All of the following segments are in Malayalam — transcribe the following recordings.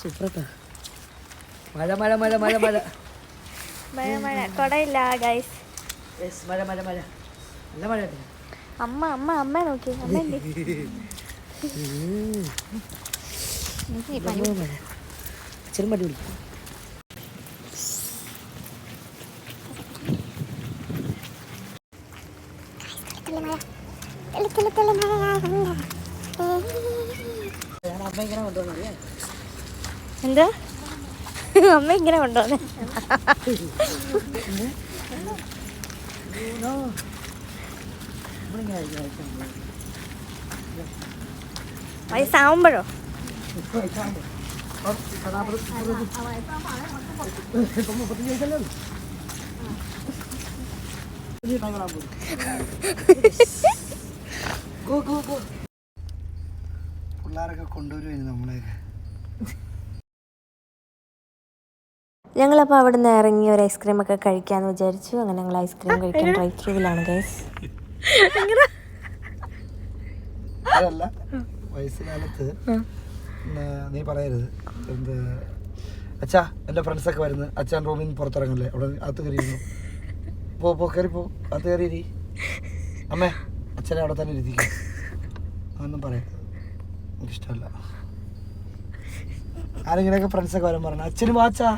സൂപ്പറാ. മഴ മഴ മഴ മഴ മഴ മഴ മഴ കൊടയില്ല ഗൈസ്. മഴ മഴ മഴ നല്ല മഴ. അമ്മ അമ്മ അമ്മ നോക്കി അമ്മ ചെറു മടി പിടിക്കും. അമ്മ ഇങ്ങനെ കൊണ്ടുപോകുന്നറിയാ. എന്താ അമ്മ ഇങ്ങനെ കൊണ്ടുപോന്നെ? വയസ്സാവുമ്പോഴോ? പിള്ളേരൊക്കെ കൊണ്ടുവരുവായിരുന്നു നമ്മളെയൊക്കെ. ഞങ്ങളപ്പോൾ അവിടെ നിന്ന് ഇറങ്ങി ഒരു ഐസ്ക്രീം ഒക്കെ കഴിക്കാമെന്ന് വിചാരിച്ചു. അങ്ങനെ ഞങ്ങൾ ഐസ്ക്രീം കഴിക്കാൻ ഡ്രൈവ് ത്രൂവിലാണ് ഗൈസ്. അതല്ല വയസ്സുകാലത്ത് നീ പറയരുത് എന്ത് അച്ഛാ എൻ്റെ ഫ്രണ്ട്സൊക്കെ വരുന്നത് അച്ഛൻ റൂമിൽ നിന്ന് പുറത്തിറങ്ങല്ലേ, അവിടെ അകത്ത് കയറിയിരുന്നു. പോ കയറിപ്പോ അകത്ത് കയറിയിരി. അമ്മേ അച്ഛനെ അവിടെ തന്നെ ഇരുത്തിക്കും. അതൊന്നും പറയരുത്, എനിക്കിഷ്ടമല്ല. ആരെങ്കിലുമൊക്കെ ഫ്രണ്ട്സൊക്കെ വരാൻ പറഞ്ഞു അച്ഛന് വാച്ചാ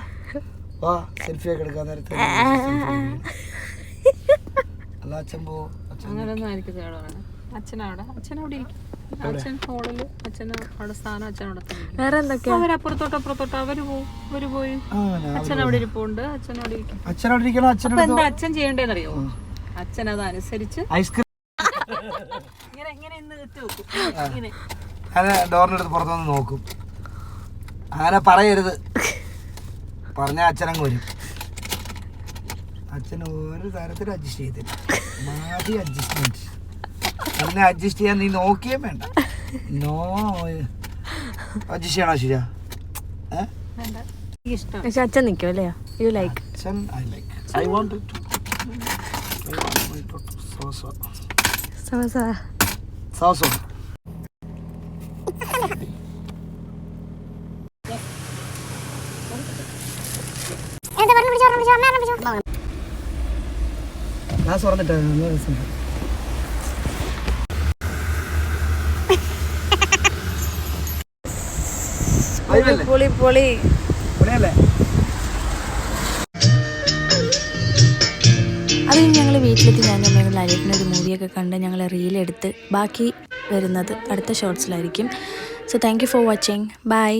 വാ സെൽഫി ഒക്കെ എടുക്കാൻ നേരത്തെ അല്ല അച്ഛൻ പോ. അങ്ങനൊന്നും ആയിരിക്കും അച്ഛനവിടെ ഇരിക്കും. അച്ഛൻ ഹോളില് അവിടെ സ്ഥാനം അച്ഛനവിടെ തന്നെ. വേറെ എന്തൊക്കെയാ? അവരപ്പുറത്തോട്ട് അവര് പോയി അച്ഛൻ അവിടെ ഇരിപ്പുണ്ട്. അച്ഛനവിടെ ഇരിക്കും. അച്ഛനവിടെ ഇരിക്കണം. അപ്പൊ എന്താ അച്ഛൻ ചെയ്യേണ്ടതെന്നറിയോ? അച്ഛൻ അതനുസരിച്ച് ഐസ്ക്രീം ഇങ്ങനെ ഇന്ന് എത്തി വെക്കും. ഇങ്ങനെ അങ്ങനെ ഡോറിനടുത്ത് പുറത്തുനിന്ന് നോക്കും. അങ്ങനെ പറയരുത്, പറഞ്ഞ അച്ഛനങ്ങ് വരും. അച്ഛൻ ഒരു തരത്തിൽ അഡ്ജസ്റ്റ് ചെയ്തില്ല. മാതി അഡ്ജസ്റ്റ്മെന്റ്. അതിനെ അഡ്ജസ്റ്റ് ചെയ്യാൻ നീ നോക്കിയേ വേണ്ട. നോ അഡ്ജസ്റ്റ് ചെയ്യണോ? ശരിയാ. പക്ഷെ അച്ഛൻ നിൽക്കും അല്ലേ? You like? അച്ഛൻ ഐ ലൈക്ക്. ഐ വാണ്ട് സോസോ. ഗ്ലാസ് തുറന്നിട്ട് പൊളി പൊളി പൊളിയല്ലേ? അത് ഞങ്ങൾ വീട്ടിലെത്തി ഞാൻ അമ്മയുടെ അനിയത്തിനൊരു മൂവിയൊക്കെ കണ്ട് ഞങ്ങൾ റീലെടുത്ത് ബാക്കി വരുന്നത് അടുത്ത ഷോർട്സിലായിരിക്കും. So thank you for watching. By.